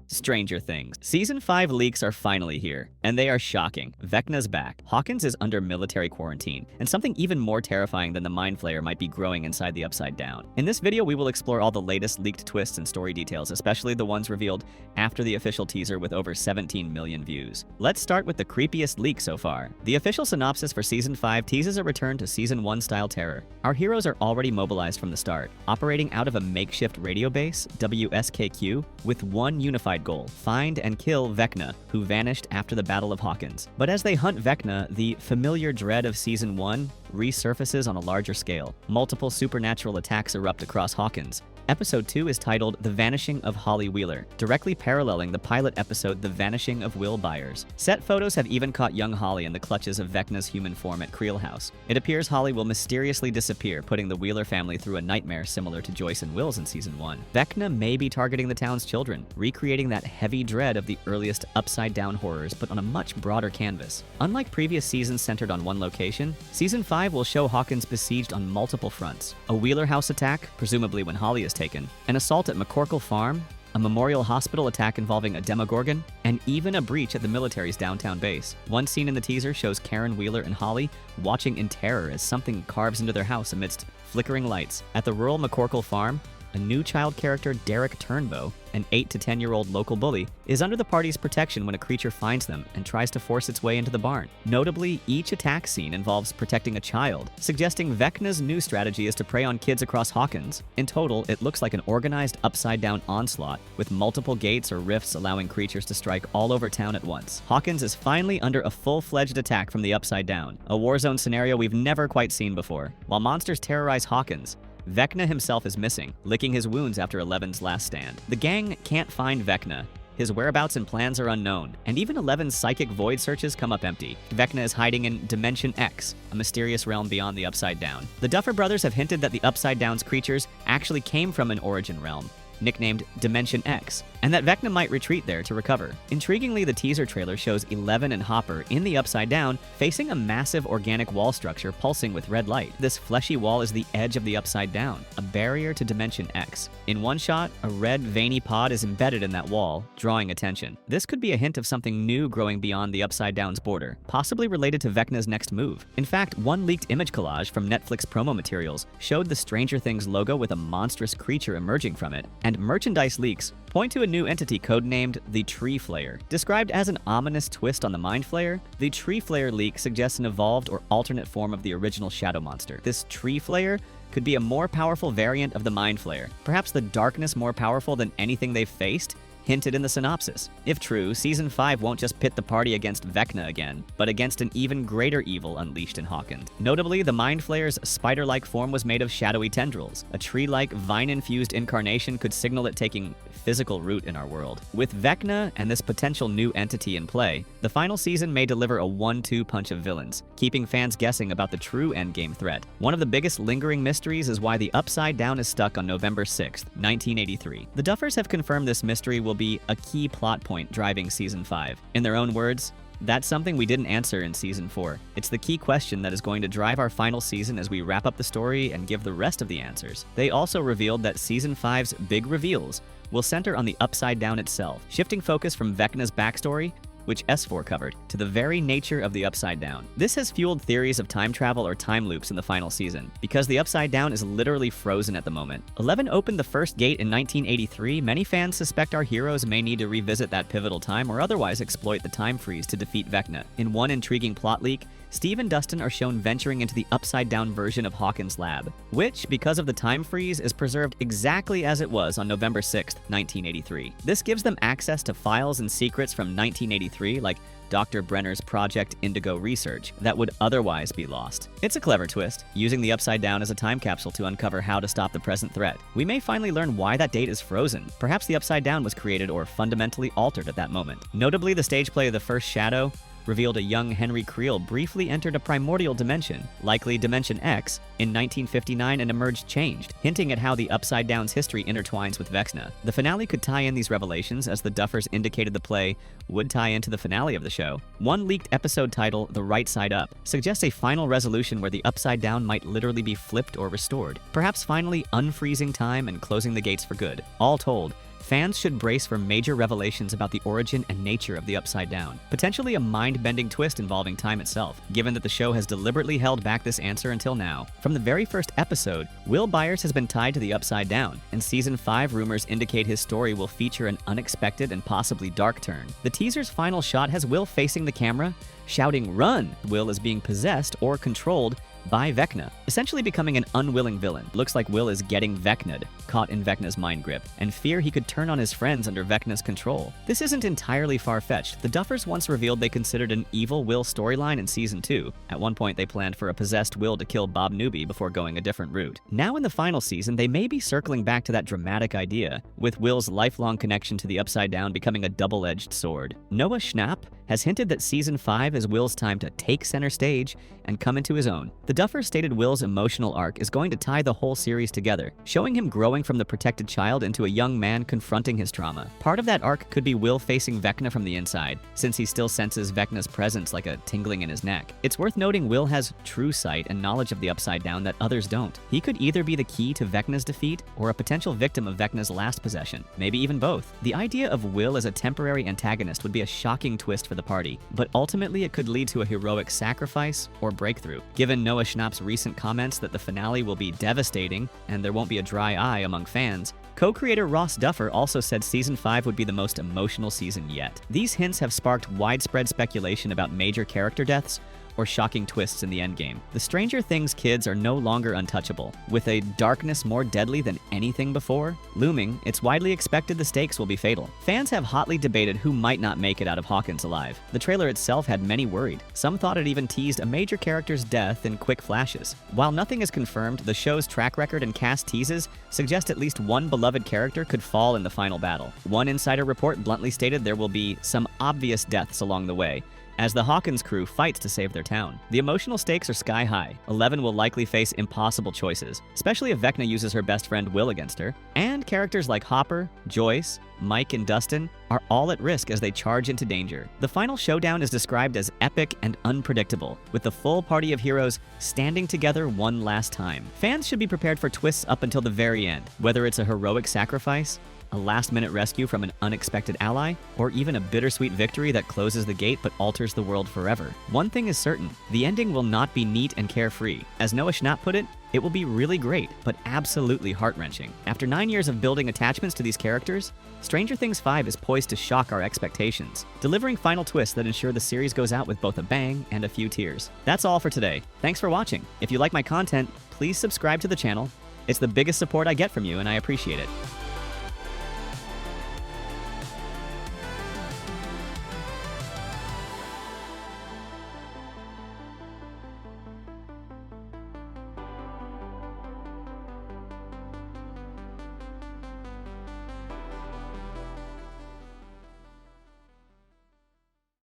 Stranger Things. Season 5 leaks are finally here, and they are shocking. Vecna's back. Hawkins is under military quarantine, and something even more terrifying than the Mind Flayer might be growing inside the Upside Down. In this video, we will explore all the latest leaked twists and story details, especially the ones revealed after the official teaser with over 17 million views. Let's start with the creepiest leak so far. The official synopsis for Season 5 teases a return to Season 1 style terror. Our heroes are already mobilized from the start, operating out of a makeshift radio base, WSKQ, with one unified goal: find and kill Vecna, who vanished after the Battle of Hawkins. But as they hunt Vecna, the familiar dread of Season 1 resurfaces on a larger scale. Multiple supernatural attacks erupt across Hawkins. Episode 2 is titled The Vanishing of Holly Wheeler, directly paralleling the pilot episode The Vanishing of Will Byers. Set photos have even caught young Holly in the clutches of Vecna's human form at Creel House. It appears Holly will mysteriously disappear, putting the Wheeler family through a nightmare similar to Joyce and Will's in Season 1. Vecna may be targeting the town's children, recreating that heavy dread of the earliest upside-down horrors, but on a much broader canvas. Unlike previous seasons centered on one location, Season 5 will show Hawkins besieged on multiple fronts. A Wheeler house attack, presumably when Holly is taken, an assault at McCorkle Farm, a Memorial Hospital attack involving a Demogorgon, and even a breach at the military's downtown base. One scene in the teaser shows Karen Wheeler and Holly watching in terror as something carves into their house amidst flickering lights. At the rural McCorkle Farm, a new child character, Derek Turnbow, an 8 to 10-year-old local bully, is under the party's protection when a creature finds them and tries to force its way into the barn. Notably, each attack scene involves protecting a child, suggesting Vecna's new strategy is to prey on kids across Hawkins. In total, it looks like an organized upside-down onslaught, with multiple gates or rifts allowing creatures to strike all over town at once. Hawkins is finally under a full-fledged attack from the Upside Down, a war zone scenario we've never quite seen before. While monsters terrorize Hawkins, Vecna himself is missing, licking his wounds after Eleven's last stand. The gang can't find Vecna. His whereabouts and plans are unknown, and even Eleven's psychic void searches come up empty. Vecna is hiding in Dimension X, a mysterious realm beyond the Upside Down. The Duffer Brothers have hinted that the Upside Down's creatures actually came from an origin realm, nicknamed Dimension X, and that Vecna might retreat there to recover. Intriguingly, the teaser trailer shows Eleven and Hopper in the Upside Down facing a massive organic wall structure pulsing with red light. This fleshy wall is the edge of the Upside Down, a barrier to Dimension X. In one shot, a red veiny pod is embedded in that wall, drawing attention. This could be a hint of something new growing beyond the Upside Down's border, possibly related to Vecna's next move. In fact, one leaked image collage from Netflix promo materials showed the Stranger Things logo with a monstrous creature emerging from it, and merchandise leaks point to a new entity codenamed the Tree Flayer. Described as an ominous twist on the Mind Flayer, the Tree Flayer leak suggests an evolved or alternate form of the original Shadow Monster. This Tree Flayer could be a more powerful variant of the Mind Flayer, perhaps the darkness more powerful than anything they've faced, hinted in the synopsis. If true, Season 5 won't just pit the party against Vecna again, but against an even greater evil unleashed in Hawkins. Notably, the Mind Flayer's spider-like form was made of shadowy tendrils. A tree-like, vine-infused incarnation could signal it taking physical root in our world. With Vecna and this potential new entity in play, the final season may deliver a 1-2 punch of villains, keeping fans guessing about the true endgame threat. One of the biggest lingering mysteries is why the Upside Down is stuck on November 6th, 1983. The Duffers have confirmed this mystery will be a key plot point driving Season 5. In their own words, "That's something we didn't answer in Season 4. It's the key question that is going to drive our final season as we wrap up the story and give the rest of the answers." They also revealed that Season 5's big reveals will center on the Upside Down itself, shifting focus from Vecna's backstory, which S4 covered, to the very nature of the Upside Down. This has fueled theories of time travel or time loops in the final season, because the Upside Down is literally frozen at the moment. Eleven opened the first gate in 1983. Many fans suspect our heroes may need to revisit that pivotal time or otherwise exploit the time freeze to defeat Vecna. In one intriguing plot leak, Steve and Dustin are shown venturing into the upside-down version of Hawkins' lab, which, because of the time freeze, is preserved exactly as it was on November 6th, 1983. This gives them access to files and secrets from 1983, like Dr. Brenner's Project Indigo research, that would otherwise be lost. It's a clever twist, using the Upside Down as a time capsule to uncover how to stop the present threat. We may finally learn why that date is frozen. Perhaps the Upside Down was created or fundamentally altered at that moment. Notably, the stage play of the first Shadow revealed a young Henry Creel briefly entered a primordial dimension, likely Dimension X, in 1959 and emerged changed, hinting at how the Upside Down's history intertwines with Vecna. The finale could tie in these revelations, as the Duffers indicated the play would tie into the finale of the show. One leaked episode title, The Right Side Up, suggests a final resolution where the Upside Down might literally be flipped or restored, perhaps finally unfreezing time and closing the gates for good. All told, fans should brace for major revelations about the origin and nature of the Upside Down, potentially a mind-bending twist involving time itself, given that the show has deliberately held back this answer until now. From the very first episode, Will Byers has been tied to the Upside Down, and Season 5 rumors indicate his story will feature an unexpected and possibly dark turn. The teaser's final shot has Will facing the camera, shouting, "Run!" Will is being possessed or controlled by Vecna, essentially becoming an unwilling villain. Looks like Will is getting Vecna'd, caught in Vecna's mind grip, and fear he could turn on his friends under Vecna's control. This isn't entirely far-fetched. The Duffers once revealed they considered an evil Will storyline in Season 2. At one point, they planned for a possessed Will to kill Bob Newby before going a different route. Now in the final season, they may be circling back to that dramatic idea, with Will's lifelong connection to the Upside Down becoming a double-edged sword. Noah Schnapp has hinted that Season 5 is Will's time to take center stage and come into his own. The Duffers stated Will's emotional arc is going to tie the whole series together, showing him growing from the protected child into a young man confronting his trauma. Part of that arc could be Will facing Vecna from the inside, since he still senses Vecna's presence like a tingling in his neck. It's worth noting Will has true sight and knowledge of the Upside Down that others don't. He could either be the key to Vecna's defeat or a potential victim of Vecna's last possession, maybe even both. The idea of Will as a temporary antagonist would be a shocking twist for the party, but ultimately it could lead to a heroic sacrifice or breakthrough. Given Noah Schnapp's recent comments that the finale will be devastating and there won't be a dry eye among fans, co-creator Ross Duffer also said Season 5 would be the most emotional season yet. These hints have sparked widespread speculation about major character deaths or shocking twists in the endgame. The Stranger Things kids are no longer untouchable. With a darkness more deadly than anything before looming, it's widely expected the stakes will be fatal. Fans have hotly debated who might not make it out of Hawkins alive. The trailer itself had many worried. Some thought it even teased a major character's death in quick flashes. While nothing is confirmed, the show's track record and cast teases suggest at least one beloved character could fall in the final battle. One insider report bluntly stated there will be some obvious deaths along the way, as the Hawkins crew fights to save their town. The emotional stakes are sky high. Eleven will likely face impossible choices, especially if Vecna uses her best friend Will against her, and characters like Hopper, Joyce, Mike, and Dustin are all at risk as they charge into danger. The final showdown is described as epic and unpredictable, with the full party of heroes standing together one last time. Fans should be prepared for twists up until the very end, whether it's a heroic sacrifice, a last-minute rescue from an unexpected ally, or even a bittersweet victory that closes the gate but alters the world forever. One thing is certain, the ending will not be neat and carefree. As Noah Schnapp put it, it will be really great, but absolutely heart-wrenching. After 9 years of building attachments to these characters, Stranger Things 5 is poised to shock our expectations, delivering final twists that ensure the series goes out with both a bang and a few tears. That's all for today. Thanks for watching. If you like my content, please subscribe to the channel. It's the biggest support I get from you, and I appreciate it.